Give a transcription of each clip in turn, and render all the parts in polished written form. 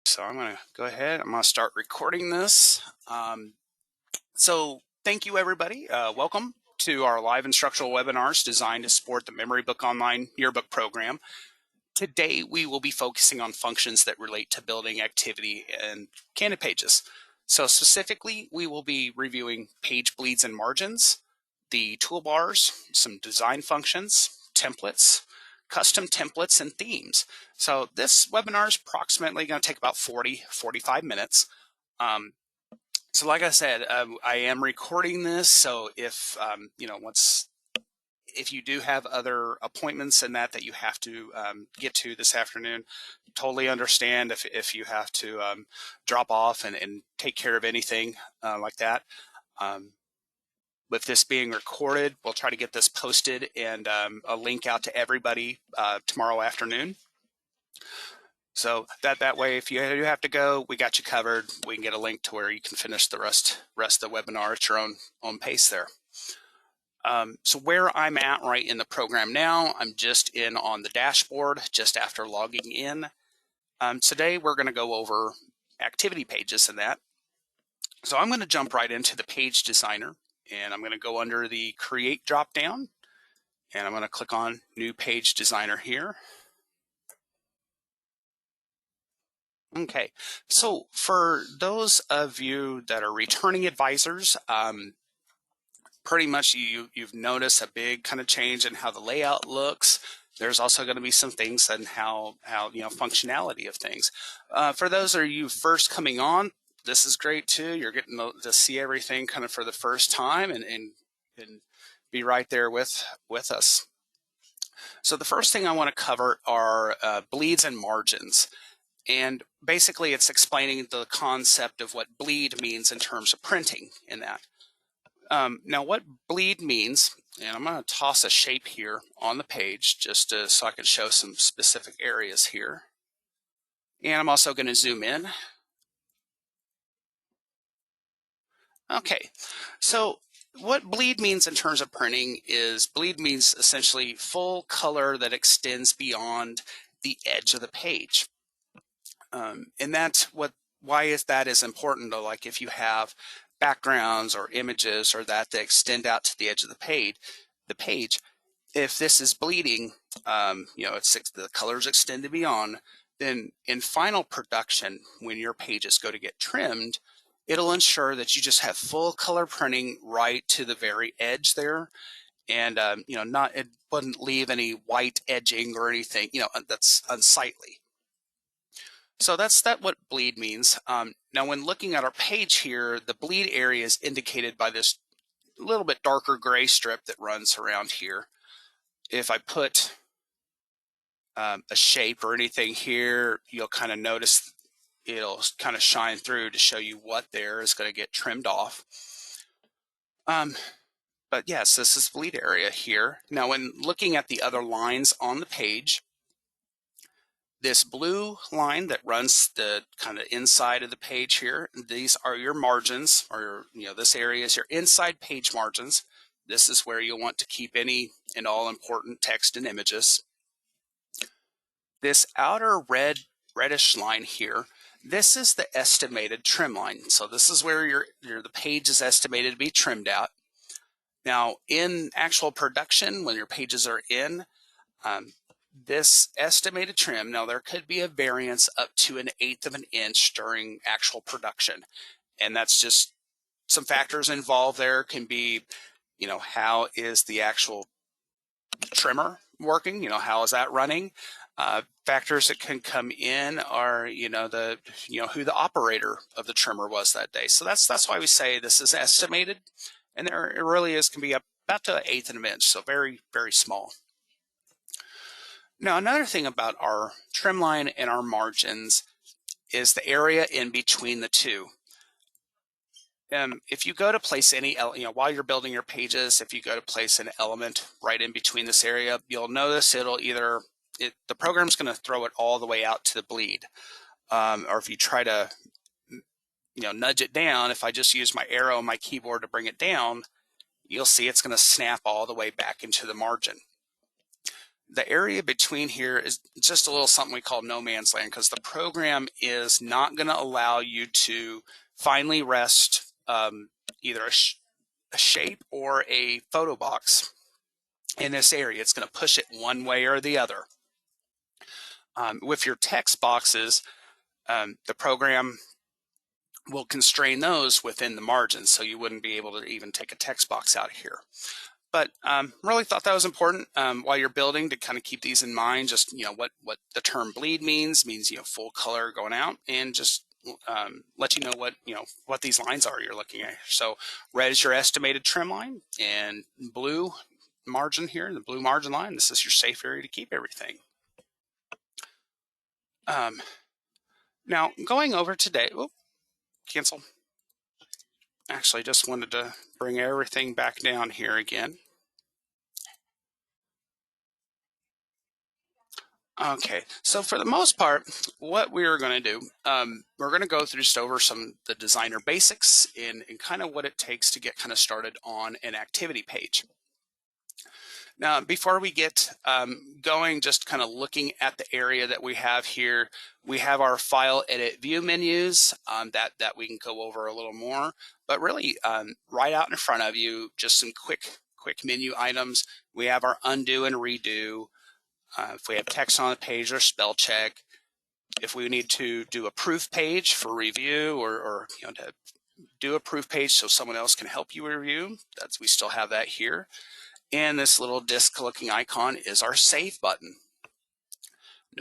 So I'm going to go ahead. I'm going to start recording this. So thank you, everybody. Welcome to our live instructional webinars designed to support the Memory Book Online Yearbook program. Today, we will be focusing on functions that relate to building activity and candid pages. So specifically, we will be reviewing page bleeds and margins, the toolbars, some design functions, templates, custom templates, and themes. So this webinar is approximately going to take about 45 minutes. So like I said, I am recording this, so if if you do have other appointments and that you have to get to this afternoon, totally understand if you have to drop off and take care of anything like that. With this being recorded, we'll try to get this posted and a link out to everybody tomorrow afternoon. So that way, if you do have to go, we got you covered. We can get a link to where you can finish the rest of the webinar at your own pace there. So where I'm at right in the program now, I'm just in on the dashboard just after logging in. Today we're going to go over activity pages and that. So I'm going to jump right into the page designer, and I'm going to go under the create drop down, and I'm going to click on new page designer here. Okay, so for those of you that are returning advisors, pretty much you've noticed a big kind of change in how the layout looks. There's also going to be some things and how functionality of things. For those of you first coming on, this is great too. You're getting to see everything kind of for the first time and be right there with us. So the first thing I want to cover are bleeds and margins. And basically it's explaining the concept of what bleed means in terms of printing in that. Now what bleed means, and I'm going to toss a shape here on the page just so I can show some specific areas here. And I'm also going to zoom in. Okay, so what bleed means in terms of printing is bleed means essentially full color that extends beyond the edge of the page. And that's why is that is important, though. Like if you have backgrounds or images or that extend out to the edge of the page, if this is bleeding, the colors extended beyond, then in final production, when your pages go to get trimmed, it'll ensure that you just have full color printing right to the very edge there. And, it wouldn't leave any white edging or anything, that's unsightly. So that's what bleed means. Now, when looking at our page here, the bleed area is indicated by this little bit darker gray strip that runs around here. If I put a shape or anything here, you'll kind of notice it'll kind of shine through to show you what there is going to get trimmed off. But yes, this is bleed area here. Now, when looking at the other lines on the page, this blue line that runs the kind of inside of the page here, these are your margins, or this area is your inside page margins. This is where you'll want to keep any and all important text and images. This outer reddish line here, this is the estimated trim line. So this is where the page is estimated to be trimmed out. Now, in actual production, when your pages are in, this estimated trim, now there could be a variance up to 1/8 of an inch during actual production. And that's just some factors involved there. Can be, how is the actual trimmer working? How is that running? Factors that can come in are, who the operator of the trimmer was that day. So that's why we say this is estimated. And there it really can be about to 1/8 of an inch. So very, very small. Now, another thing about our trim line and our margins is the area in between the two. If you go to place any, while you're building your pages, if you go to place an element right in between this area, you'll notice the program's going to throw it all the way out to the bleed. Or if you try to, nudge it down, if I just use my arrow on my keyboard to bring it down, you'll see it's going to snap all the way back into the margin. the area between here is just a little something we call no man's land, because the program is not going to allow you to finally rest either a shape or a photo box in this area. It's going to push it one way or the other. With your text boxes, the program will constrain those within the margins, so you wouldn't be able to even take a text box out of here. But really thought that was important while you're building, to kind of keep these in mind. Just what the term bleed means full color going out, and just let you know what these lines are you're looking at. So red is your estimated trim line, and blue margin here, the blue margin line, this is your safe area to keep everything. Now going over today, cancel. Actually, just wanted to bring everything back down here again. Okay, so for the most part, what we're going to do, we're going to go through just over the designer basics and kind of what it takes to get kind of started on an activity page. Now, before we get going, just kind of looking at the area that we have here, we have our file edit view menus that we can go over a little more, but really right out in front of you, just some quick menu items. We have our undo and redo. If we have text on the page, or spell check. If we need to do a proof page for review, or to do a proof page so someone else can help you review, we still have that here. And this little disc looking icon is our save button.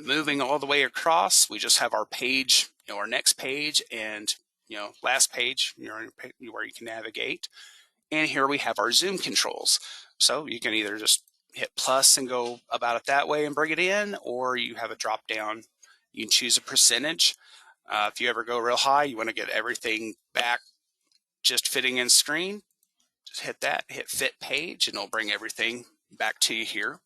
Moving all the way across, we just have our page, our next page, and last page, where you can navigate. And here we have our zoom controls. So you can either just hit plus and go about it that way and bring it in, or you have a drop down. You can choose a percentage. If you ever go real high, you want to get everything back just fitting in screen, just hit that, hit fit page, and it'll bring everything back to you here.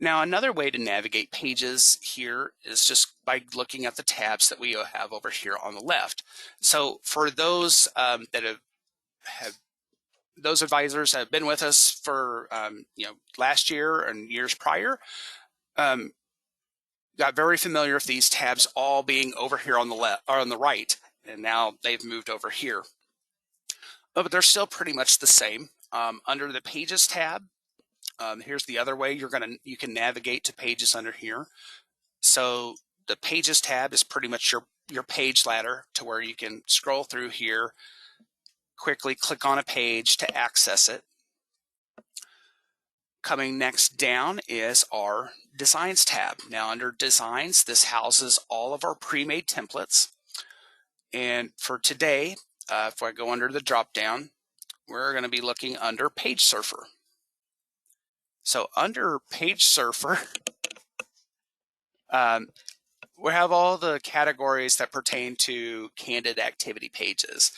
Now, another way to navigate pages here is just by looking at the tabs that we have over here on the left. So for those that have those advisors have been with us for last year and years prior, got very familiar with these tabs all being over here on the left or on the right, and now they've moved over here. But they're still pretty much the same. Under the Pages tab, here's the other way you can navigate to pages under here. So the Pages tab is pretty much your page ladder, to where you can scroll through here, quickly click on a page to access it. Coming next down is our Designs tab. Now under Designs, this houses all of our pre-made templates. And for today, if I go under the drop down, we're going to be looking under Page Surfer. So under Page Surfer, we have all the categories that pertain to candid activity pages.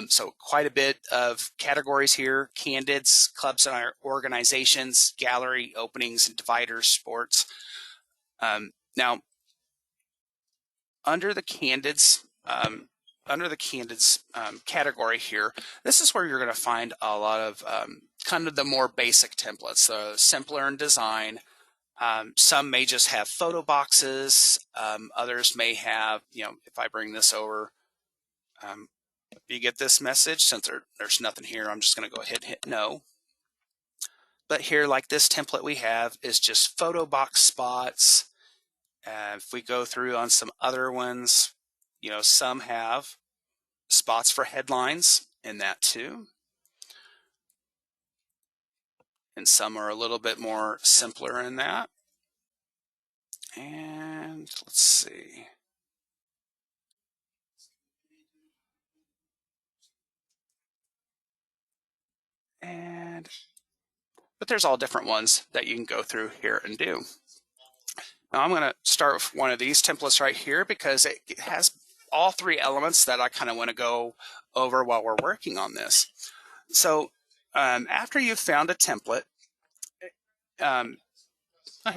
So quite a bit of categories here: candids, clubs and organizations, gallery, openings and dividers, sports. Now, under the candids category here, this is where you're going to find a lot of kind of the more basic templates, simpler in design. Some may just have photo boxes. Others may have, if I bring this over, you get this message. Since there's nothing here, I'm just going to go ahead and hit no. But here, like this template we have, is just photo box spots. If we go through on some other ones, some have spots for headlines in that too. And some are a little bit more simpler in that. And let's see. But there's all different ones that you can go through here and do. Now I'm going to start with one of these templates right here, because it has all three elements that I kind of want to go over while we're working on this. So after you've found a template, here,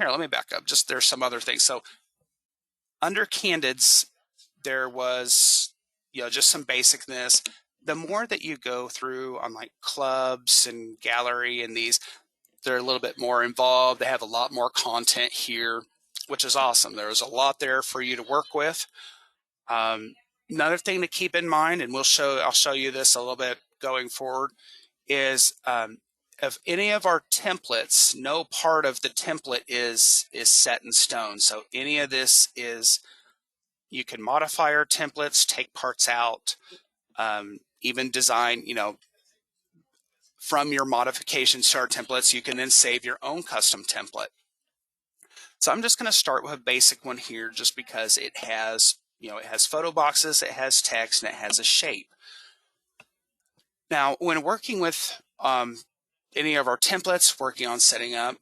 let me back up. There's some other things. So under Candids, there was just some basicness. The more that you go through on like clubs and gallery and these, they're a little bit more involved. They have a lot more content here, which is awesome. There's a lot there for you to work with. Another thing to keep in mind, and I'll show you this a little bit going forward, is of any of our templates, no part of the template is set in stone. So any of this is, you can modify our templates, take parts out, even design, from your modifications to our templates, you can then save your own custom template. So I'm just going to start with a basic one here just because it has, it has photo boxes, it has text, and it has a shape. Now, when working with any of our templates, working on setting up,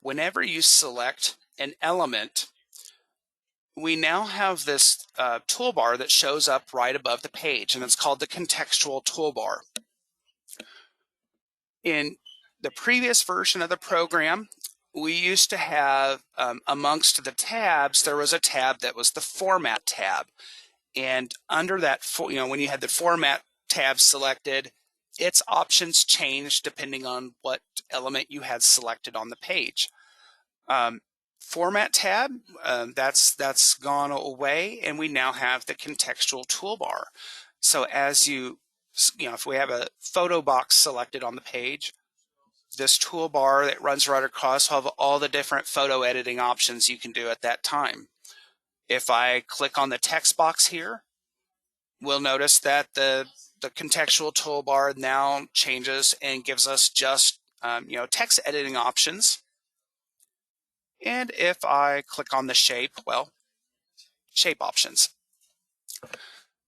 whenever you select an element, we now have this toolbar that shows up right above the page, and it's called the contextual toolbar. In the previous version of the program, we used to have, amongst the tabs, there was a tab that was the Format tab. And under that, when you had the Format tab selected, its options changed depending on what element you had selected on the page. Format tab, that's gone away, and we now have the contextual toolbar. So as if we have a photo box selected on the page, this toolbar that runs right across will have all the different photo editing options you can do at that time. If I click on the text box here, we'll notice that the contextual toolbar now changes and gives us just text editing options. And if I click on the shape, well, shape options.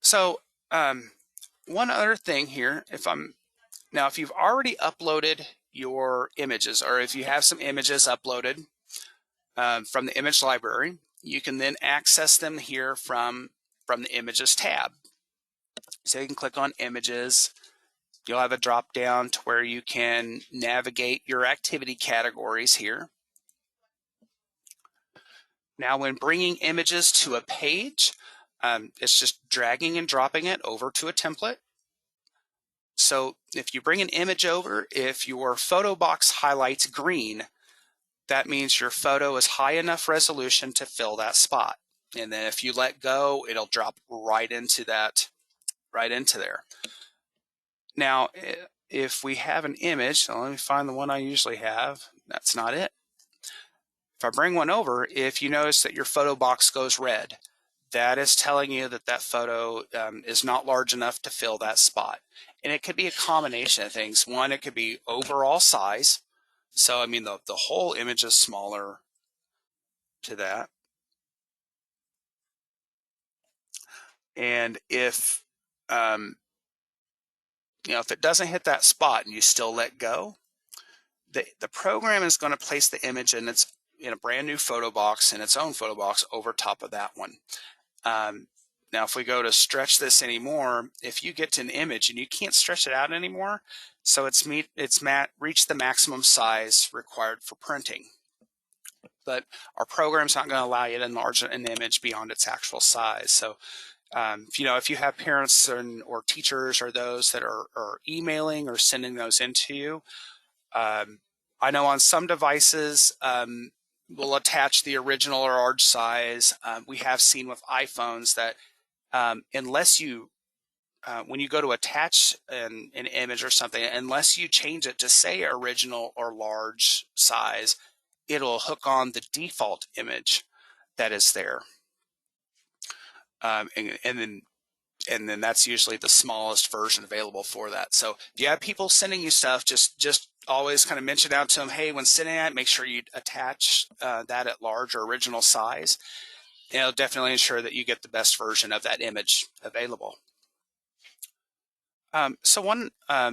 So one other thing here, if you've already uploaded your images, or if you have some images uploaded from the image library, you can then access them here from the Images tab. So you can click on Images. You'll have a drop down to where you can navigate your activity categories here. Now, when bringing images to a page, it's just dragging and dropping it over to a template. So if you bring an image over, if your photo box highlights green, that means your photo is high enough resolution to fill that spot. And then if you let go, it'll drop right into there. Now, if we have an image, so let me find the one I usually have. That's not it. If I bring one over, if you notice that your photo box goes red, that is telling you that that photo is not large enough to fill that spot. And it could be a combination of things. One, it could be overall size. So, I mean, the whole image is smaller to that. And if, if it doesn't hit that spot and you still let go, the program is going to place the image in a brand new photo box, in its own photo box, over top of that one. Now, if we go to stretch this anymore, if you get to an image and you can't stretch it out anymore, so it's reached the maximum size required for printing. But our program's not going to allow you to enlarge an image beyond its actual size. So, if you have parents or teachers or those that are emailing or sending those into you, I know on some devices, we'll attach the original or large size. We have seen with iPhones that unless you, when you go to attach an image or something, unless you change it to say original or large size, it'll hook on the default image that is there. And then that's usually the smallest version available for that. So if you have people sending you stuff, just always kind of mention out to them, hey, when sending it, make sure you attach that at large or original size. And it'll definitely ensure that you get the best version of that image available. So I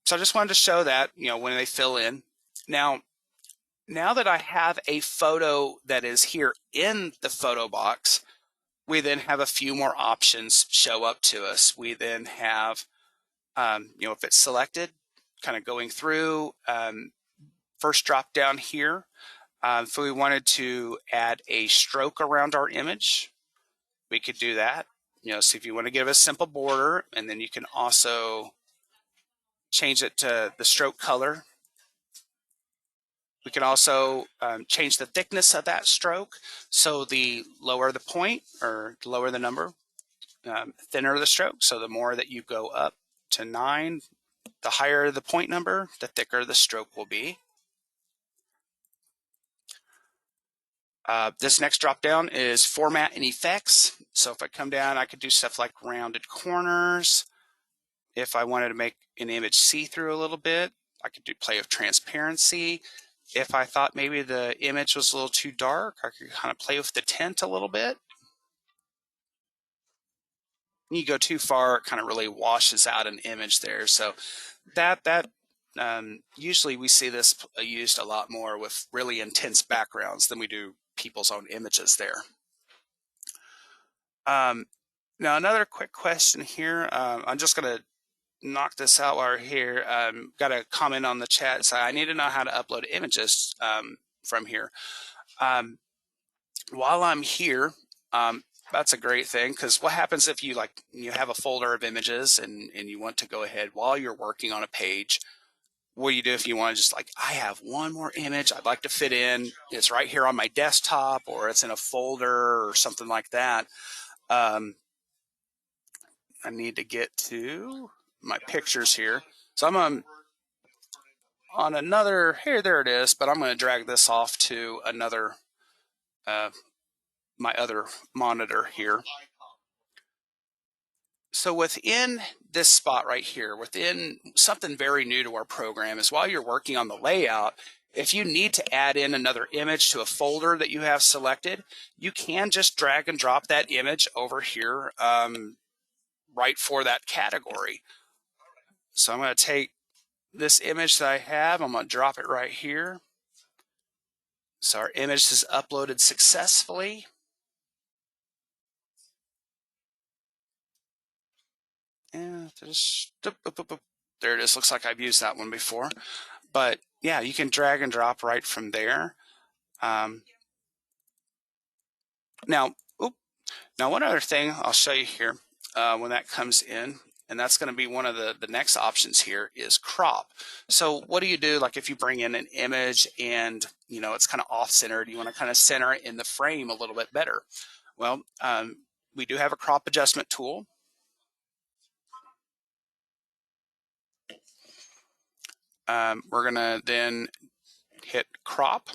just wanted to show that, when they fill in. Now that I have a photo that is here in the photo box, we then have a few more options show up to us. We then have, if it's selected, kind of going through, first drop down here. If we wanted to add a stroke around our image, we could do that. So if you want to give a simple border, and then you can also change it to the stroke color. We can also change the thickness of that stroke. So the lower the point or the lower the number, thinner the stroke. So the more that you go up to 9, the higher the point number, the thicker the stroke will be. This next drop down is format and effects. So if I come down, I could do stuff like rounded corners. If I wanted to make an image see-through a little bit, I could do play with transparency. If I thought maybe the image was a little too dark, I could kind of play with the tint a little bit. You go too far, it kind of really washes out an image there. So that usually we see this used a lot more with really intense backgrounds than we do people's own images there. Now another quick question here. I'm just going to knock this out while we're here. Got a comment on the chat. So I need to know how to upload images from here. While I'm here, that's a great thing, because what happens if you have a folder of images and you want to go ahead while you're working on a page? What do you do if you want to just I have one more image I'd like to fit in, it's right here on my desktop, or it's in a folder or something like that. I need to get to my pictures here. So I'm on another, there it is, but I'm going to drag this off to another, my other monitor here. So within this spot right here, within something very new to our program, is while you're working on the layout, if you need to add in another image to a folder that you have selected, you can just drag and drop that image over here right for that category. So I'm going to take this image that I have, I'm going to drop it right here. So our image is uploaded successfully. And there it is. Looks like I've used that one before. But yeah, you can drag and drop right from there. Now one other thing I'll show you here when that comes in, and that's going to be one of the next options here, is crop. So what do you do if you bring in an image and it's kind of off-centered, you want to kind of center it in the frame a little bit better? Well, we do have a crop adjustment tool. We're going to then hit crop.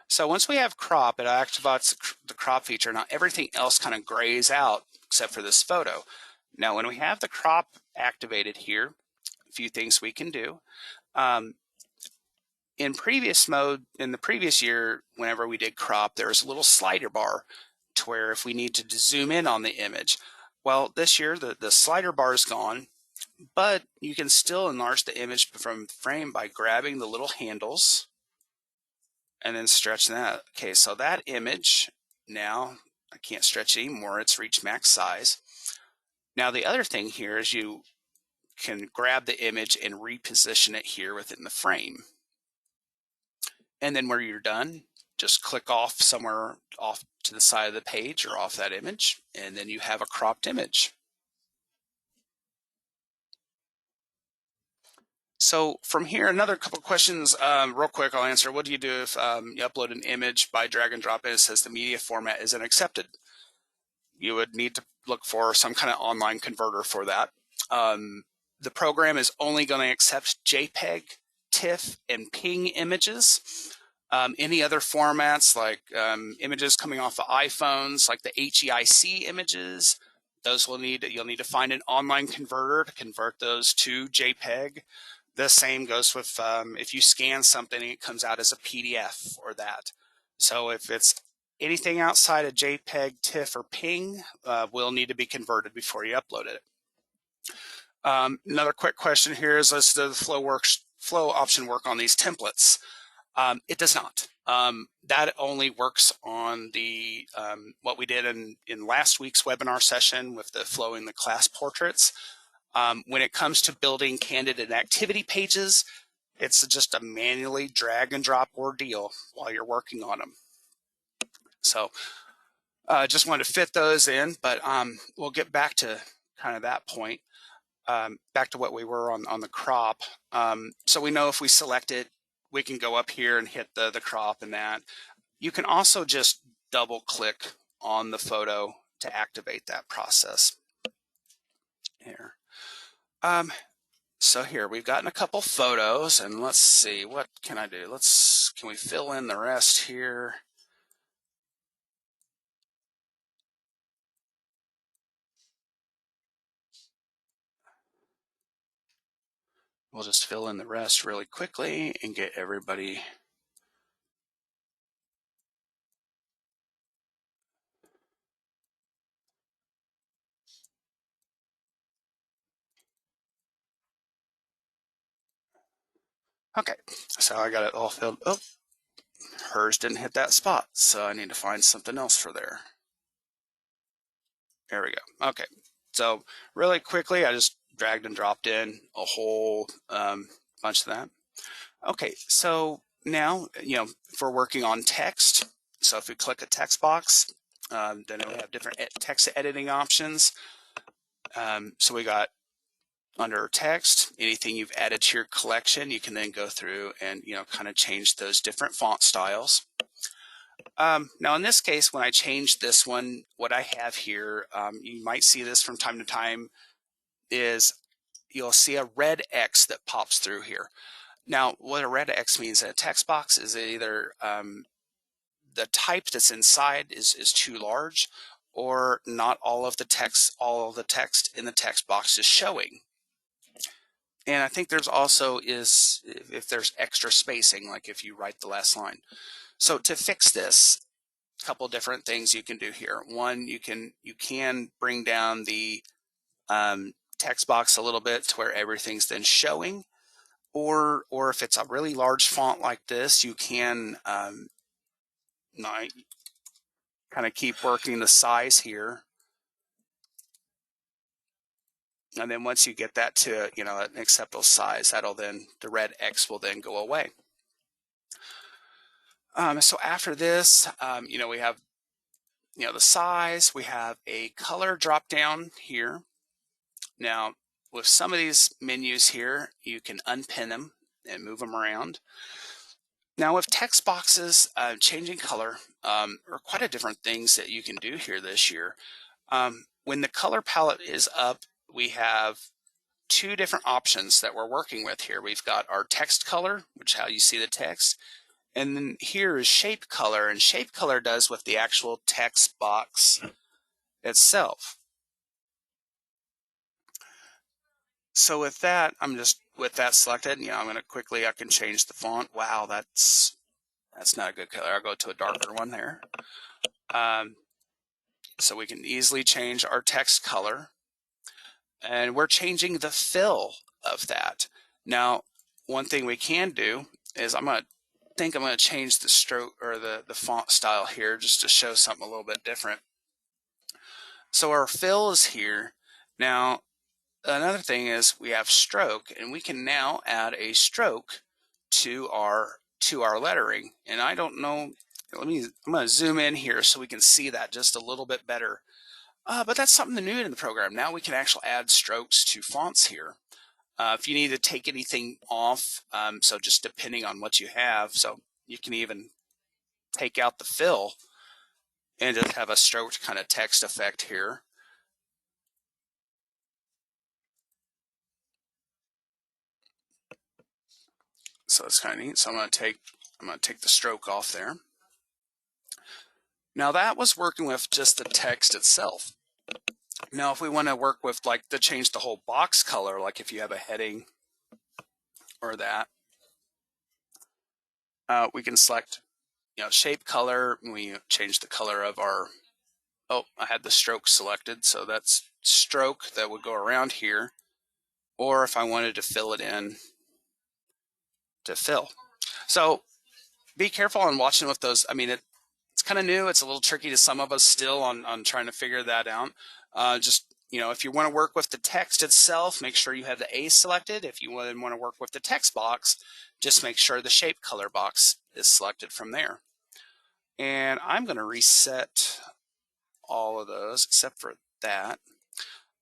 So once we have crop, it activates the crop feature. Now everything else kind of grays out except for this photo. Now when we have the crop activated here, a few things we can do. In previous mode, in the previous year, whenever we did crop, there was a little slider bar to where if we needed to zoom in on the image. Well, this year the slider bar is gone, but you can still enlarge the image from frame by grabbing the little handles and then stretching that. Okay, so that image, now I can't stretch it anymore, it's reached max size. Now the other thing here is you can grab the image and reposition it here within the frame. And then where you're done, just click off somewhere off to the side of the page or off that image, and then you have a cropped image. So from here, another couple of questions real quick I'll answer. What do you do if you upload an image by drag and drop and it says the media format isn't accepted? You would need to look for some kind of online converter for that. The program is only going to accept JPEG, TIFF, and PNG images. Any other formats like images coming off of iPhones, like the HEIC images, those you'll need to find an online converter to convert those to JPEG. The same goes with if you scan something and it comes out as a PDF or that. So if it's anything outside of JPEG, TIFF, or PNG will need to be converted before you upload it. Another quick question here is, does the flow option work on these templates? It does not. That only works on the what we did in last week's webinar session with the flow in the class portraits. When it comes to building candid and activity pages, it's just a manually drag and drop ordeal while you're working on them. So just wanted to fit those in, but we'll get back to kind of that point, back to what we were on the crop. So we know if we select it, we can go up here and hit the crop and that. You can also just double click on the photo to activate that process here. So here we've gotten a couple photos, and let's see, what can I do? Can we fill in the rest here? We'll just fill in the rest really quickly and get everybody. Okay, so I got it all filled. Oh, hers didn't hit that spot, so I need to find something else for there. There we go. Okay, so really quickly, I just dragged and dropped in a whole bunch of that. Okay, so now, if we're working on text, so if we click a text box, then we have different text editing options. So we got under text, anything you've added to your collection, you can then go through and, kind of change those different font styles. Now in this case, when I change this one, what I have here, you might see this from time to time, is you'll see a red X that pops through here. Now, what a red X means in a text box is either the type that's inside is too large, or not all of the text in the text box is showing. And I think there's also if there's extra spacing, like if you write the last line. So to fix this, a couple different things you can do here. One, you can bring down the text box a little bit to where everything's then showing, or if it's a really large font like this, you can kind of keep working the size here. And then once you get that to, an acceptable size, the red X will then go away. So after this, we have, the size. We have a color drop down here. Now, with some of these menus here, you can unpin them and move them around. Now, with text boxes, changing color are quite a different things that you can do here this year. When the color palette is up, we have two different options that we're working with here. We've got our text color, which is how you see the text, and then here is shape color, and shape color does with the actual text box itself. So with that, with that selected, I'm going to quickly, I can change the font. Wow, that's not a good color. I'll go to a darker one there. So we can easily change our text color. And we're changing the fill of that. Now, one thing we can do is I'm going to change the stroke or the font style here just to show something a little bit different. So our fill is here. Now, another thing is we have stroke, and we can now add a stroke to our lettering. And I don't know, I'm going to zoom in here so we can see that just a little bit better. But that's something new in the program. Now we can actually add strokes to fonts here. If you need to take anything off, so just depending on what you have, so you can even take out the fill and just have a stroked kind of text effect here. So it's kind of neat. So I'm going to take the stroke off there. Now that was working with just the text itself. Now if we want to work with to change the whole box color, like if you have a heading or that, we can select shape color, and we change the color of our, I had the stroke selected, so that's stroke that would go around here. Or if I wanted to fill it in, to fill. So be careful on watching with those. I mean, it's kind of new. It's a little tricky to some of us still on trying to figure that out. Just, if you want to work with the text itself, make sure you have the A selected. If you want to work with the text box, just make sure the shape color box is selected from there. And I'm going to reset all of those except for that.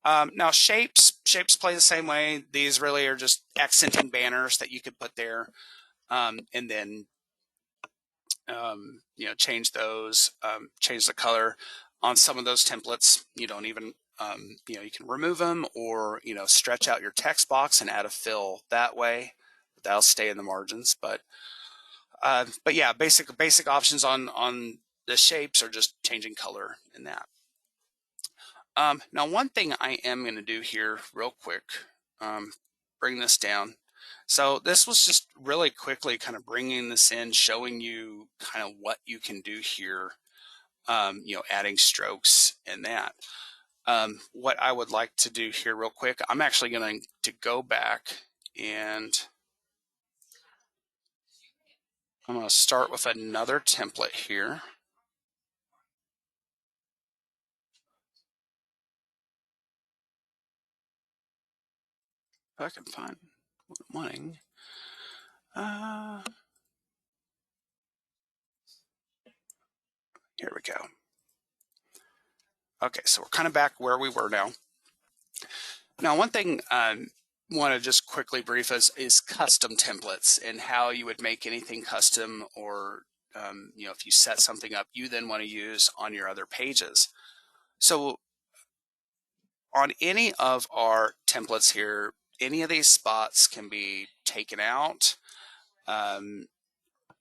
Now shapes play the same way. These really are just accenting banners that you could put there. and then change those, change the color on some of those templates. You don't even, you can remove them, or, stretch out your text box and add a fill that way. That'll stay in the margins. But yeah, basic options on the shapes are just changing color in that. Now, one thing I am going to do here real quick, bring this down. So this was just really quickly kind of bringing this in, showing you kind of what you can do here, adding strokes and that. What I would like to do here real quick, I'm actually going to go back, and I'm going to start with another template here. If I can find what I'm wanting. Here we go. Okay, so we're kind of back where we were now. Now, one thing I want to just quickly brief is custom templates, and how you would make anything custom, or if you set something up you then want to use on your other pages. So on any of our templates here, any of these spots can be taken out.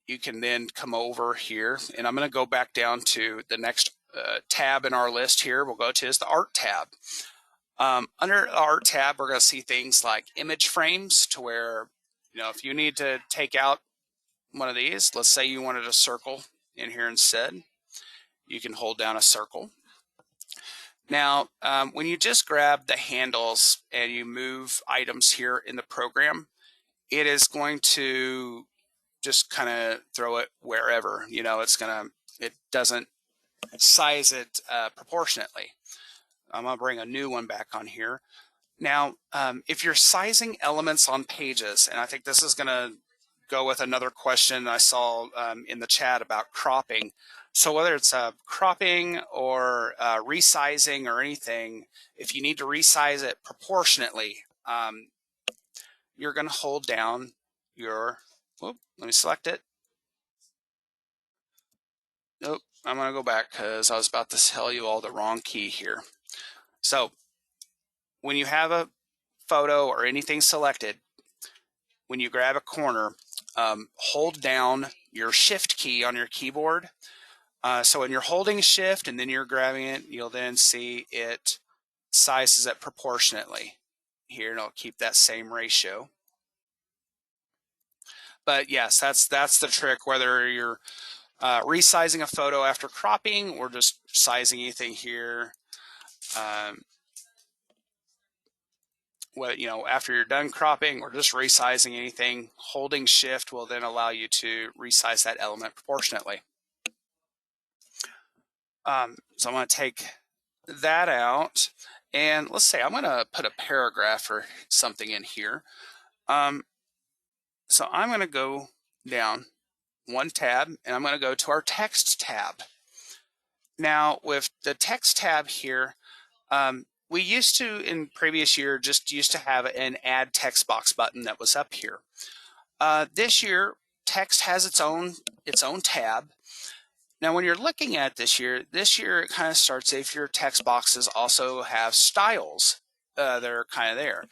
You can then come over here, and I'm going to go back down to the next tab in our list here. We'll go to is the Art tab. Under the Art tab, we're going to see things like image frames, to where, if you need to take out one of these, let's say you wanted a circle in here instead, you can hold down a circle. Now, when you just grab the handles and you move items here in the program, it is going to just kind of throw it wherever. It doesn't size it proportionately. I'm going to bring a new one back on here. Now, if you're sizing elements on pages, and I think this is going to go with another question I saw in the chat about cropping. So whether it's cropping or resizing or anything, if you need to resize it proportionately, you're going to hold down your, let me select it. Nope, I'm going to go back because I was about to tell you all the wrong key here. So when you have a photo or anything selected, when you grab a corner, hold down your shift key on your keyboard. So when you're holding shift and then you're grabbing it, you'll then see it sizes it proportionately. Here, and I'll keep that same ratio. But yes, that's the trick, whether you're resizing a photo after cropping or just sizing anything here. After you're done cropping or just resizing anything, holding shift will then allow you to resize that element proportionately. So I'm going to take that out, and let's say I'm going to put a paragraph or something in here. So I'm going to go down one tab, and I'm going to go to our text tab. Now, with the text tab here, we used to, in previous year, just used to have an add text box button that was up here. This year, text has its own tab. Now, when you're looking at this year it kind of starts if your text boxes also have styles that are kind of there.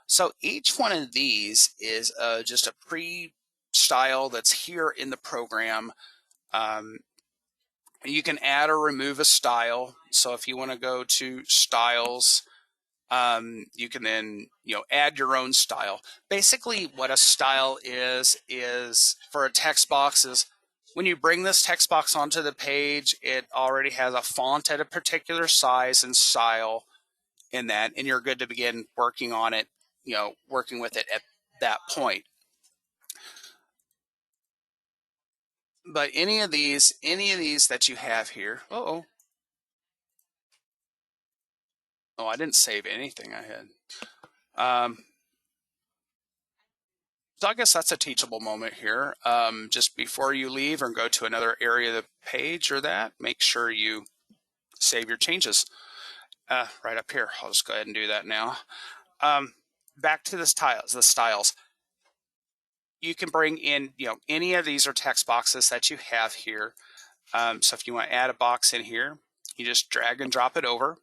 So each one of these is just a pre-style that's here in the program. You can add or remove a style. So if you want to go to styles, you can then add your own style. Basically, what a style is for a text box is when you bring this text box onto the page, it already has a font at a particular size and style in that, and you're good to begin working on it, working with it at that point. But any of these that you have here, oh, I didn't save anything I had. So I guess that's a teachable moment here. Just before you leave or go to another area of the page or that, make sure you save your changes right up here. I'll just go ahead and do that now. Back to the styles. you can bring in, any of these are text boxes that you have here. So if you want to add a box in here, you just drag and drop it over.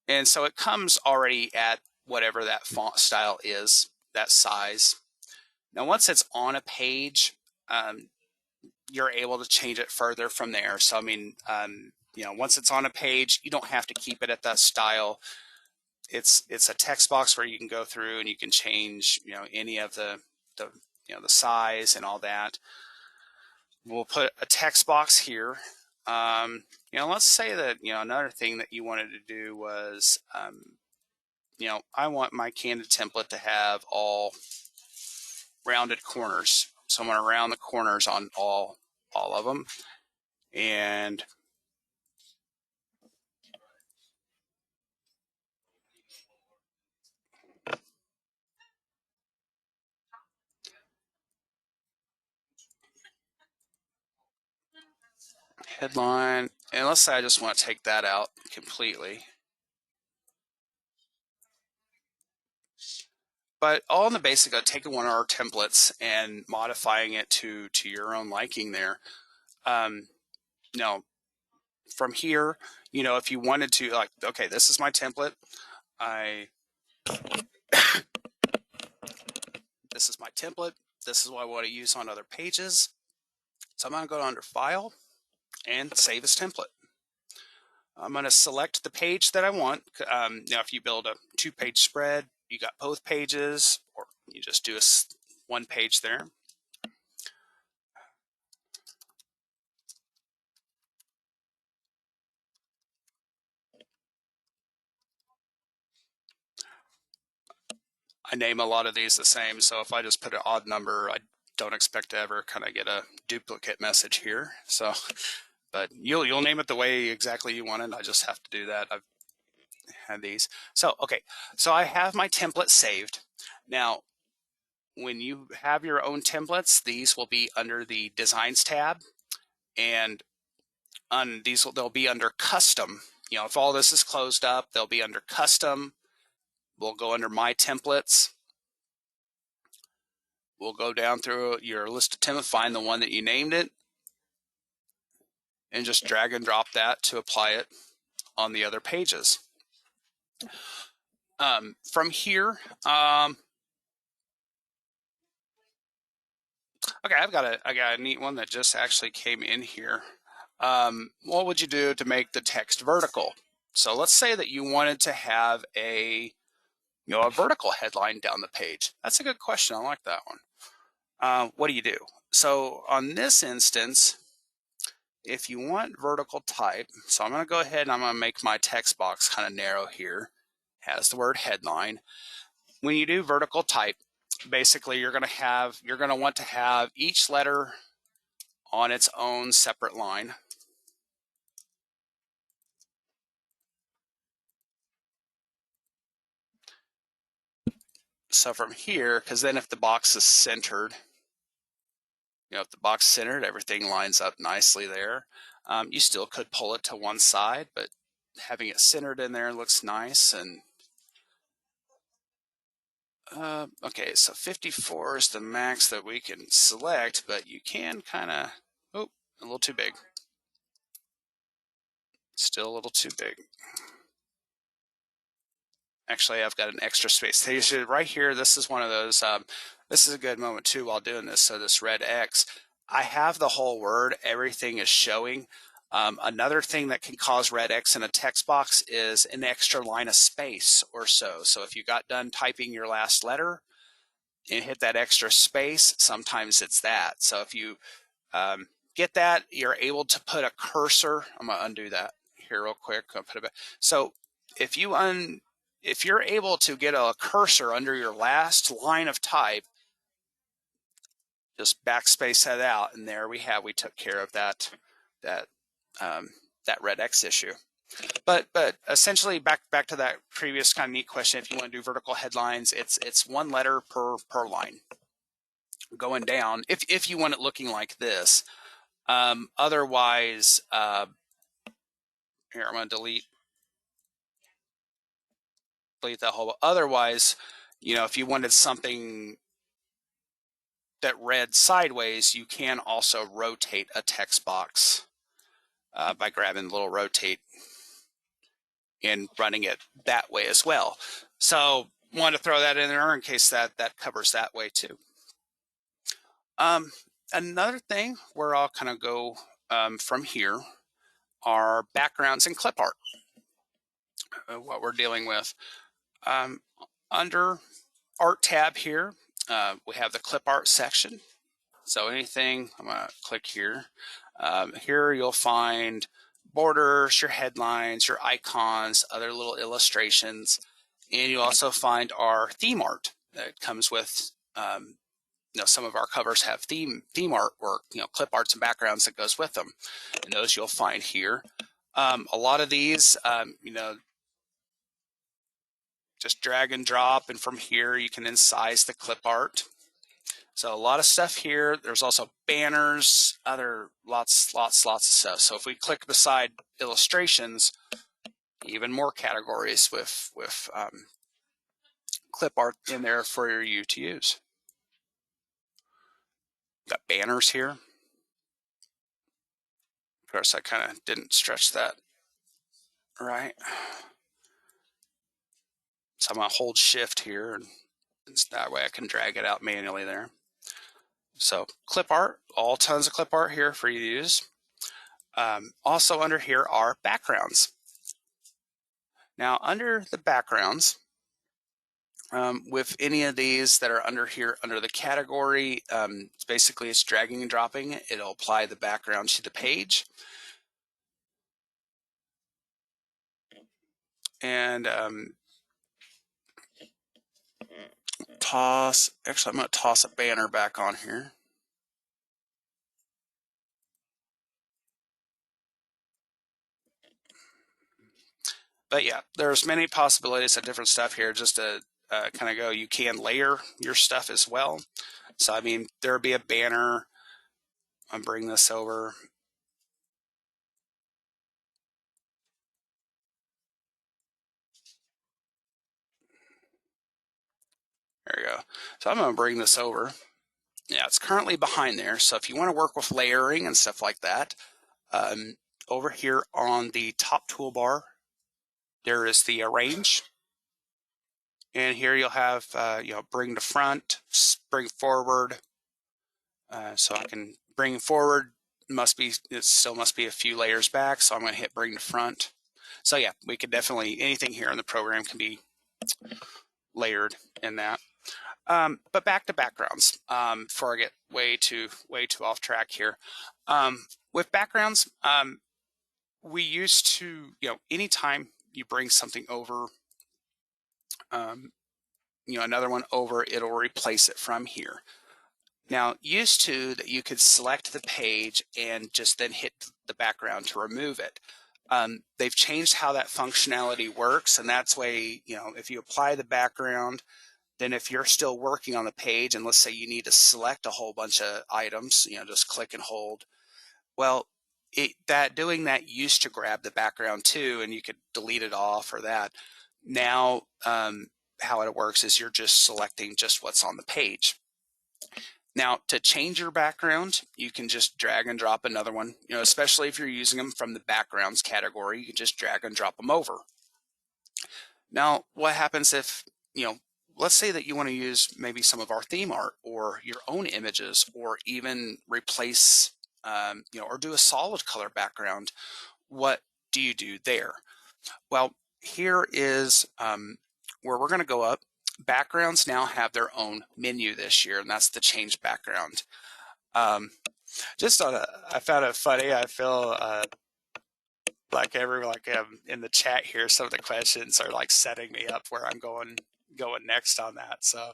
And so it comes already at whatever that font style is, that size. Now, once it's on a page, you're able to change it further from there. So, I mean, once it's on a page, you don't have to keep it at that style. It's a text box where you can go through and you can change, any of the the size and all that. We'll put a text box here. Let's say that, another thing that you wanted to do was, I want my candid template to have all rounded corners. So I'm going to round the corners on all of them. And headline, and let's say I just want to take that out completely. But all in the basic of taking one of our templates and modifying it to your own liking there. Now, from here, if you wanted to, like, okay, this is my template. This is my template. This is what I want to use on other pages. So I'm going to go under File and Save as Template. I'm going to select the page that I want. Now, if you build a 2-page spread, you got both pages, or you just do a 1 page there. I name a lot of these the same, so if I just put an odd number, I don't expect to ever kind of get a duplicate message here. So, but you'll name it the way exactly you want it. I just have to do that. I've had these. So, okay, so I have my template saved. Now, when you have your own templates, these will be under the Designs tab, and on these they'll be under Custom. If all this is closed up, they'll be under Custom. We'll go under My Templates. We'll go down through your list of templates, find the one that you named it, and just drag and drop that to apply it on the other pages. From here, okay, I got a neat one that just actually came in here. What would you do to make the text vertical? So let's say that you wanted to have a vertical headline down the page. That's a good question. I like that one. What do you do? So on this instance, if you want vertical type, so I'm going to go ahead and I'm going to make my text box kind of narrow here. Has the word headline. When you do vertical type, basically you're going to want to have each letter on its own separate line. So from here, because then if the box is centered, if the box is centered, everything lines up nicely there. You still could pull it to one side, but having it centered in there looks nice. And okay, so 54 is the max that we can select, but you can kind of, oh, a little too big. Still a little too big. Actually, I've got an extra space. Right here, this is one of those, this is a good moment too while doing this. So this red X, I have the whole word, everything is showing. Another thing that can cause red X in a text box is an extra line of space or so. So if you got done typing your last letter and hit that extra space, sometimes it's that. So if you get that, you're able to put a cursor. I'm going to undo that here real quick. I'll put it back. So if you're able to get a cursor under your last line of type, just backspace that out, and there we took care of that red X issue. But essentially, back to that previous kind of neat question. If you want to do vertical headlines, it's one letter per line going down. If you want it looking like this, otherwise, here I'm going to delete that whole. Otherwise, if you wanted something that read sideways, you can also rotate a text box by grabbing the little rotate and running it that way as well. So want to throw that in there in case that covers that way too. Another thing where I'll kind of go from here are backgrounds and clip art, what we're dealing with. Under art tab here, we have the clip art section. So anything, I'm going to click here. Here you'll find borders, your headlines, your icons, other little illustrations, and you also find our theme art that comes with, some of our covers have theme artwork, clip arts and backgrounds that goes with them, and those you'll find here. A lot of these, just drag and drop, and from here you can incise the clip art. So a lot of stuff here. There's also banners, other lots of stuff. So if we click beside illustrations, even more categories with clip art in there for you to use. Got banners here. Of course, I kind of didn't stretch that right. So I'm going to hold shift here, and that way I can drag it out manually there. So clip art, all tons of clip art here for you to use. Also under here are backgrounds. Now under the backgrounds, with any of these that are under here under the category, basically it's dragging and dropping. It'll apply the background to the page. And actually I'm going to toss a banner back on here. But yeah, there's many possibilities of different stuff here. Just to kind of go, you can layer your stuff as well. So I mean, there'll be a banner. I'll bring this over. There we go. So I'm going to bring this over. Yeah, it's currently behind there. So if you want to work with layering and stuff like that, over here on the top toolbar, there is the arrange. And here you'll have, bring to front, bring forward. So I can bring forward, it still must be a few layers back. So I'm going to hit bring to front. So yeah, we could definitely, anything here in the program can be layered in that. But back to backgrounds, before I get way too off track here. With backgrounds, we used to, anytime you bring something over, another one over, it'll replace it from here. Now, used to that you could select the page and just then hit the background to remove it. They've changed how that functionality works, and that's way, if you apply the background, then if you're still working on the page and let's say you need to select a whole bunch of items, just click and hold. Well, doing that used to grab the background too, and you could delete it off or that. Now, how it works is you're just selecting just what's on the page. Now, to change your background, you can just drag and drop another one, especially if you're using them from the backgrounds category, you can just drag and drop them over. Now, what happens if, let's say that you want to use maybe some of our theme art or your own images, or even replace, or do a solid color background. What do you do there? Well, here is where we're going to go up. Backgrounds now have their own menu this year, and that's the change background. I found it funny. I feel like in the chat here, some of the questions are like setting me up where I'm going next on that. So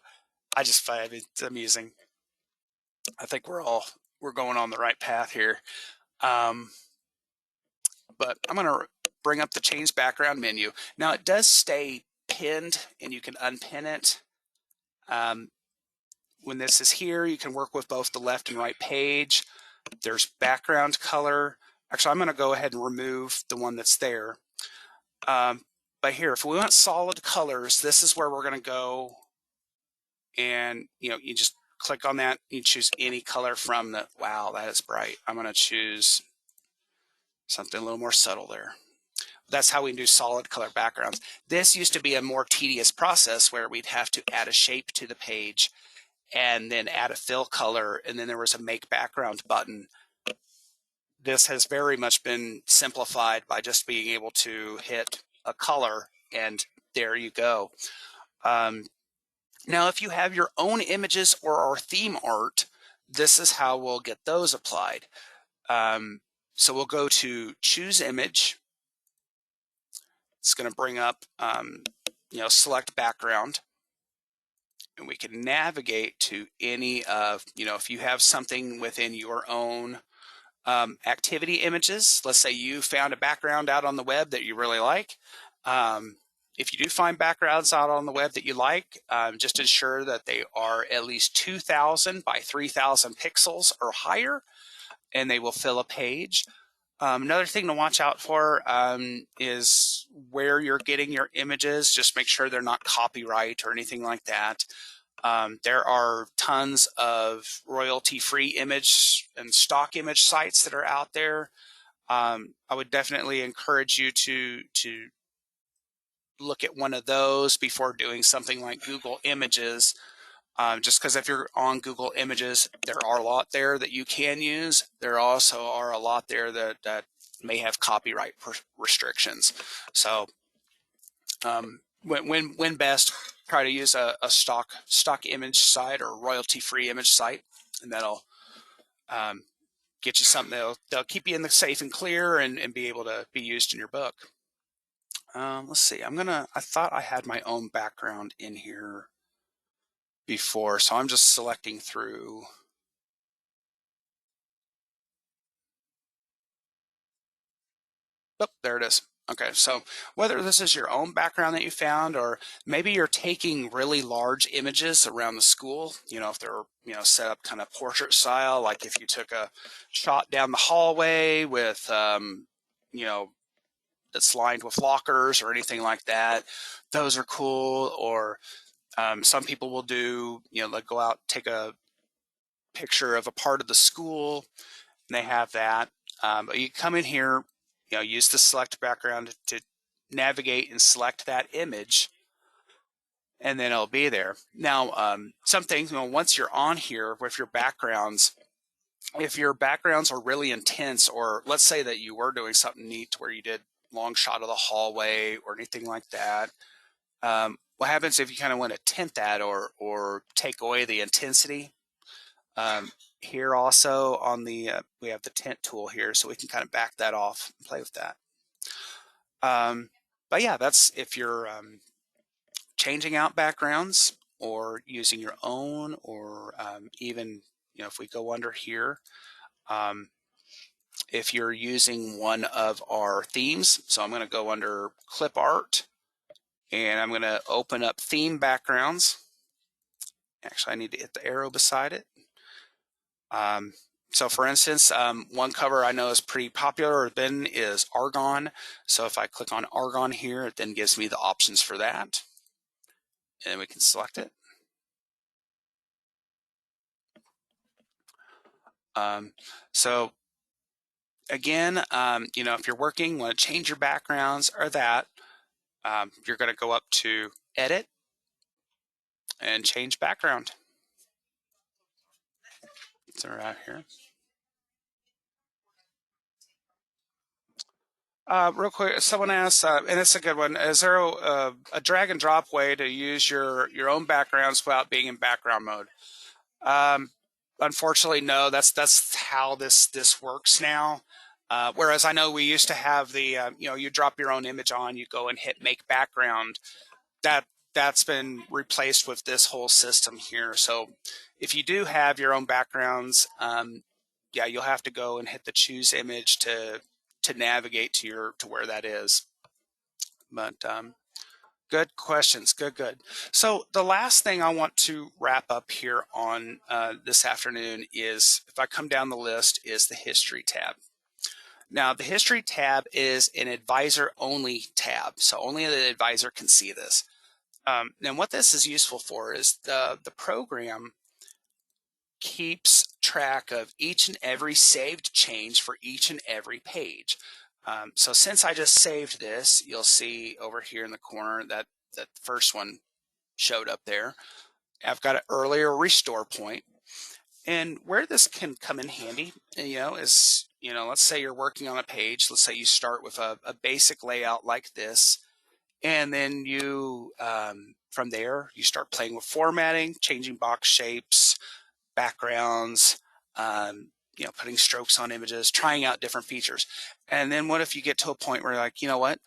I just find it's amusing. I think we're going on the right path here. But I'm going to bring up the change background menu. Now it does stay pinned, and you can unpin it. When this is here, you can work with both the left and right page. There's background color. Actually, I'm going to go ahead and remove the one that's there. But here, if we want solid colors, this is where we're going to go. And, you just click on that. You choose any color from the, wow, that is bright. I'm going to choose something a little more subtle there. That's how we do solid color backgrounds. This used to be a more tedious process where we'd have to add a shape to the page and then add a fill color, and then there was a make background button. This has very much been simplified by just being able to hit a color and there you go. Now, if you have your own images or our theme art, this is how we'll get those applied. So we'll go to choose image. It's going to bring up, select background. And we can navigate to any of, if you have something within your own activity images, let's say you found a background out on the web that you really like. If you do find backgrounds out on the web that you like, just ensure that they are at least 2,000 by 3,000 pixels or higher, and they will fill a page. Another thing to watch out for is where you're getting your images. Just make sure they're not copyright or anything like that. There are tons of royalty-free image and stock image sites that are out there. I would definitely encourage you to look at one of those before doing something like Google Images. Just because if you're on Google Images, there are a lot there that you can use. There also are a lot there that may have copyright restrictions. So when best, try to use a stock image site or royalty-free image site, and that'll get you something that'll keep you in the safe and clear and be able to be used in your book. Let's see. I thought I had my own background in here before, so I'm just selecting through. Oh, there it is. Okay, so whether this is your own background that you found, or maybe you're taking really large images around the school, if they're, set up kind of portrait style, like if you took a shot down the hallway with, that's lined with lockers or anything like that, those are cool. Or some people will do, like go out, take a picture of a part of the school, and they have that. But you come in here, use the select background to navigate and select that image, and then it'll be there. Now, some things, once you're on here with your backgrounds, if your backgrounds are really intense, or let's say that you were doing something neat where you did long shot of the hallway or anything like that, what happens if you kind of want to tint that or take away the intensity? Here also on the, we have the tint tool here, so we can kind of back that off and play with that. But yeah, that's if you're changing out backgrounds or using your own, or even, if we go under here, if you're using one of our themes, so I'm going to go under clip art, and I'm going to open up theme backgrounds. Actually, I need to hit the arrow beside it. So for instance, one cover I know is pretty popular then is argon. So if I click on argon here, it then gives me the options for that. And we can select it. So again, if you're working, want to change your backgrounds or that, you're going to go up to edit and change background. So right here. Real quick, someone asked, and it's a good one, is there a drag and drop way to use your own backgrounds without being in background mode? Unfortunately, no. That's how this works now. Whereas I know we used to have the, you drop your own image on, you go and hit make background. That's been replaced with this whole system here. So if you do have your own backgrounds, yeah, you'll have to go and hit the choose image to navigate to where that is. But good questions, good. So the last thing I want to wrap up here on this afternoon is, if I come down the list, is the history tab. Now the history tab is an advisor only tab, so only the advisor can see this. And what this is useful for is the program keeps track of each and every saved change for each and every page. So since I just saved this, you'll see over here in the corner that the first one showed up there. I've got an earlier restore point. And where this can come in handy, is, let's say you're working on a page. Let's say you start with a basic layout like this. And then you, from there, you start playing with formatting, changing box shapes, backgrounds, putting strokes on images, trying out different features. And then what if you get to a point where you're like, you know what,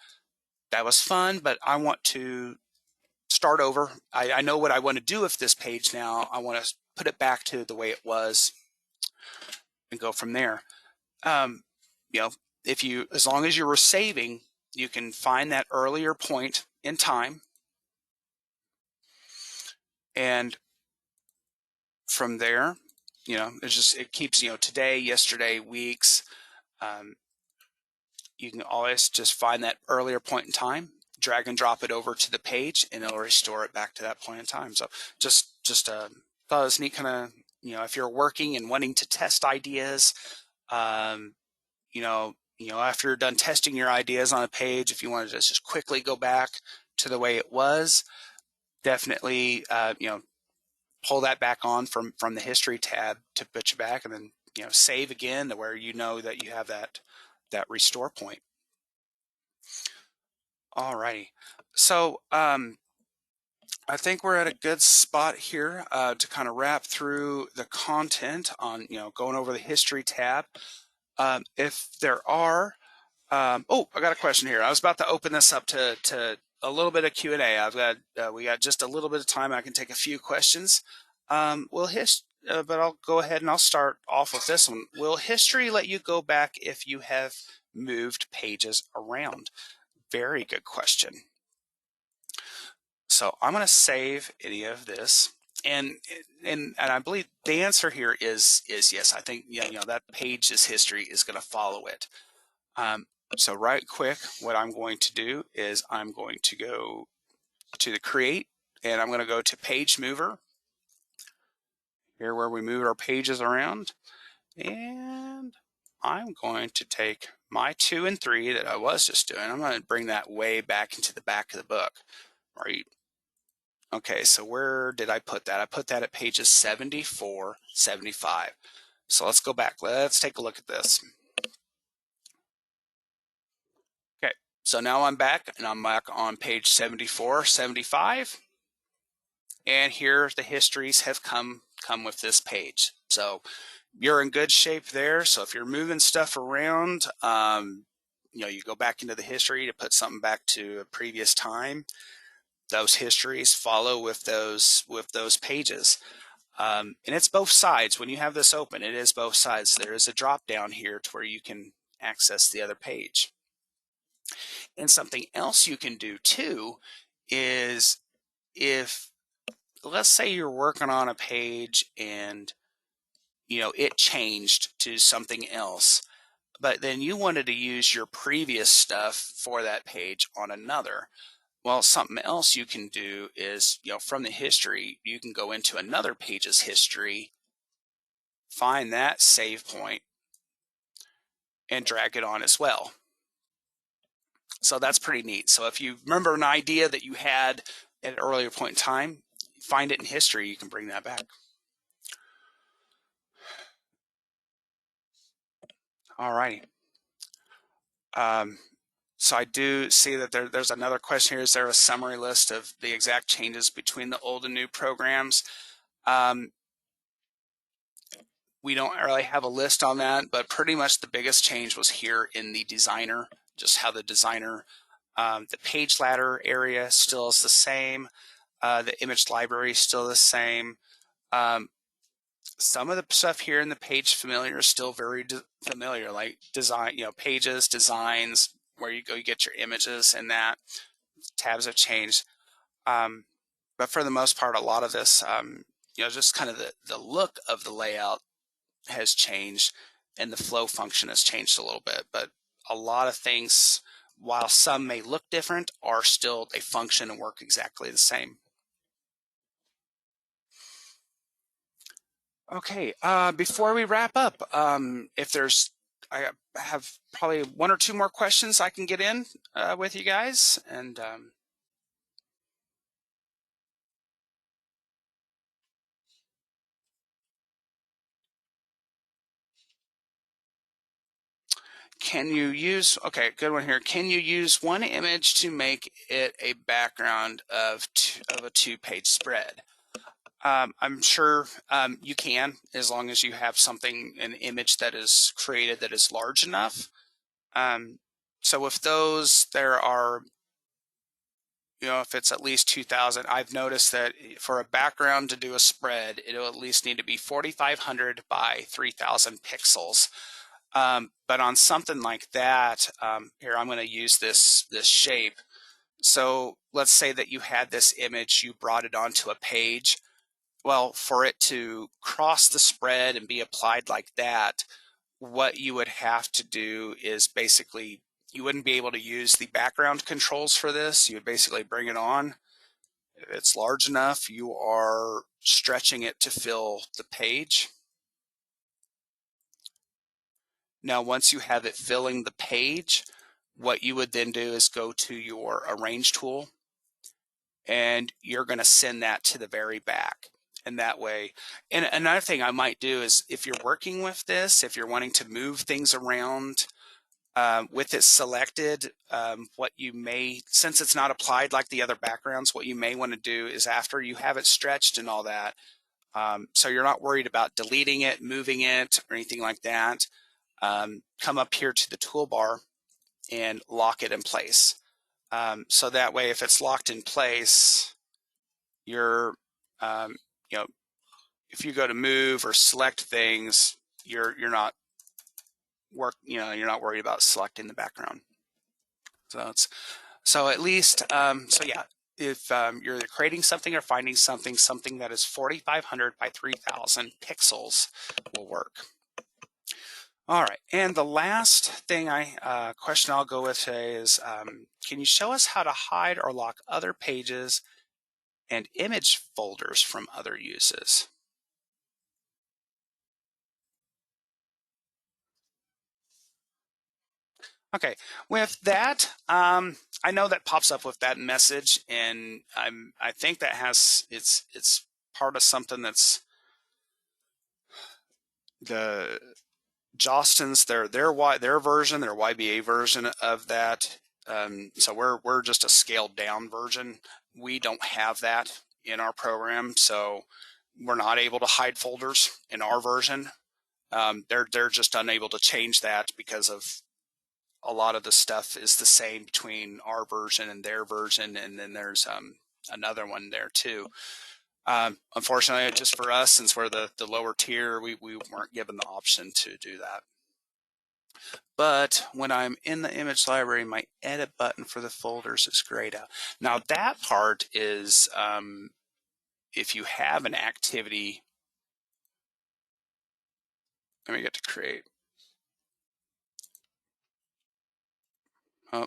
that was fun, but I want to start over. I know what I want to do with this page now. I want to put it back to the way it was and go from there. Um, if you, as long as you were saving, you can find that earlier point in time. And from there, it keeps, today, yesterday, weeks. You can always just find that earlier point in time, drag and drop it over to the page, and it'll restore it back to that point in time. So just thought it was neat, kind of, if you're working and wanting to test ideas, after you're done testing your ideas on a page, if you want to just quickly go back to the way it was, definitely, pull that back on from the history tab to put you back, and then, save again to where you know that you have that restore point. Alrighty. So, I think we're at a good spot here to kind of wrap through the content on, going over the history tab. If there are, oh, I got a question here. I was about to open this up to a little bit of Q&A. We got just a little bit of time. I can take a few questions. But I'll go ahead and I'll start off with this one. Will history let you go back if you have moved pages around? Very good question. So I'm going to save any of this, and I believe the answer here is yes. I think that page's history is going to follow it. So right quick, what I'm going to do is I'm going to go to the create, and I'm going to go to page mover. Here where we move our pages around, and I'm going to take my 2 and 3 that I was just doing. I'm going to bring that way back into the back of the book. Right. Okay, so where did I put that? I put that at pages 74, 75. So let's go back. Let's take a look at this. Okay, so now I'm back, and I'm back on page 74, 75. And here the histories have come with this page. So you're in good shape there. So if you're moving stuff around, you go back into the history to put something back to a previous time. Those histories follow with those pages. And it's both sides. When you have this open, it is both sides. There is a drop down here to where you can access the other page. And something else you can do too is, if, let's say you're working on a page and it changed to something else, but then you wanted to use your previous stuff for that page on another. Well, something else you can do is, from the history, you can go into another page's history, find that save point, and drag it on as well. So that's pretty neat. So if you remember an idea that you had at an earlier point in time, find it in history, you can bring that back. All righty. So I do see that there's another question here. Is there a summary list of the exact changes between the old and new programs? We don't really have a list on that, but pretty much the biggest change was here in the designer, just how the designer, the page ladder area still is the same. The image library is still the same. Some of the stuff here in the page familiar is still very familiar, like design, pages, designs, where you go, you get your images, and that tabs have changed. But for the most part, a lot of this, just kind of the look of the layout has changed, and the flow function has changed a little bit. But a lot of things, while some may look different, are still, they function and work exactly the same. Okay, before we wrap up, I have probably one or two more questions I can get in with you guys. And can you use, okay, good one here. Can you use one image to make it a background of a two-page spread? I'm sure you can, as long as you have an image that is created that is large enough. So with those, there are, if it's at least 2000, I've noticed that for a background to do a spread, it'll at least need to be 4500 by 3000 pixels. But on something like that, here I'm going to use this shape. So let's say that you had this image, you brought it onto a page. Well, for it to cross the spread and be applied like that, what you would have to do is basically, you wouldn't be able to use the background controls for this. You would basically bring it on. If it's large enough, you are stretching it to fill the page. Now, once you have it filling the page, what you would then do is go to your Arrange tool, and you're going to send that to the very back. And that way, and another thing I might do is, if you're working with this, if you're wanting to move things around with it selected, what you may, since it's not applied like the other backgrounds, what you may want to do is, after you have it stretched and all that, so you're not worried about deleting it, moving it, or anything like that, come up here to the toolbar and lock it in place. So that way, if it's locked in place, you're, um, you know, if you go to move or select things, you're not you're not worried about selecting the background. So at least, so yeah, if you're creating something or finding something that is 4500 by 3000 pixels will work. All right, and the last thing question I'll go with today is, can you show us how to hide or lock other pages and image folders from other uses? Okay, with that, I know that pops up with that message, and I think that it's part of something that's the Jostens, their version, their YBA version of that. So we're just a scaled down version. We don't have that in our program, so we're not able to hide folders in our version. They're just unable to change that because of a lot of the stuff is the same between our version and their version, and then there's another one there too. Unfortunately, just for us, since we're the lower tier, we weren't given the option to do that. But when I'm in the image library, my edit button for the folders is grayed out. Now that part is, if you have an activity, let me get to create. Oh,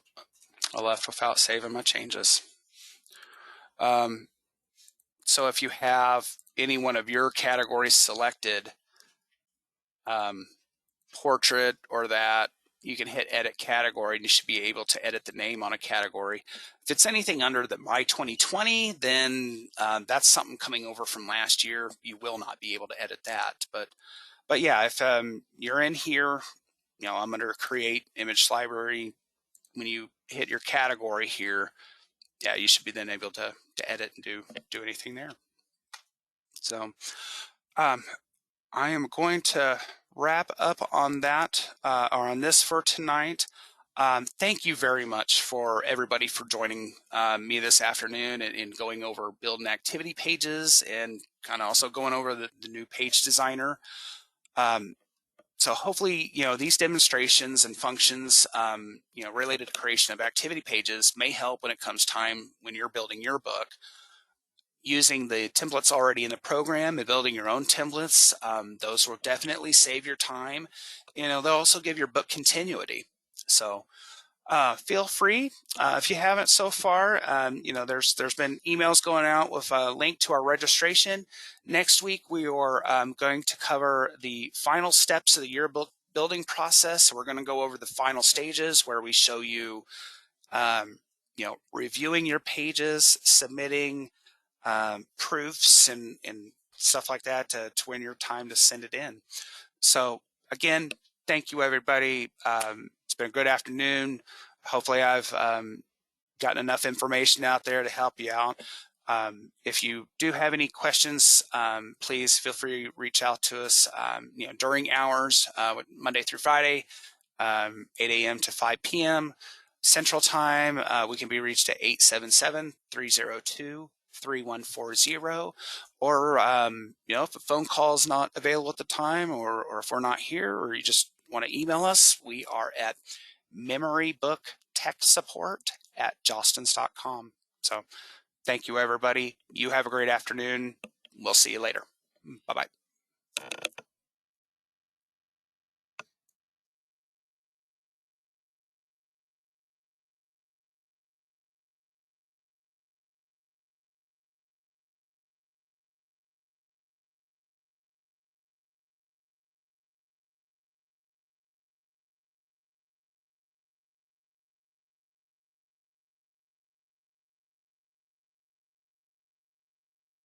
I left without saving my changes. So if you have any one of your categories selected, portrait or that, you can hit edit category and you should be able to edit the name on a category. If it's anything under the My 2020, then that's something coming over from last year. You will not be able to edit that. But yeah, if you're in here, I'm under Create Image Library. When you hit your category here, yeah, you should be then able to edit and do anything there. So I am going to wrap up on that, or on this for tonight. Thank you very much for everybody for joining me this afternoon and going over building activity pages, and kind of also going over the new page designer. So hopefully, these demonstrations and functions, related to creation of activity pages may help when it comes time when you're building your book. Using the templates already in the program and building your own templates, those will definitely save your time. They'll also give your book continuity. So Feel free if you haven't so far. There's been emails going out with a link to our registration. Next week we are going to cover the final steps of the yearbook building process. So we're going to go over the final stages where we show you, reviewing your pages, submitting proofs and stuff like that to win your time to send it in. So again, thank you everybody. It's been a good afternoon. Hopefully I've gotten enough information out there to help you out. If you do have any questions, please feel free to reach out to us during hours, Monday through Friday, 8 a.m. to 5 p.m. Central Time. We can be reached at 877-302-3140. Or, if a phone call is not available at the time, or if we're not here, or you just want to email us, we are at memorybooktechsupport@jostens.com. So thank you, everybody. You have a great afternoon. We'll see you later. Bye-bye.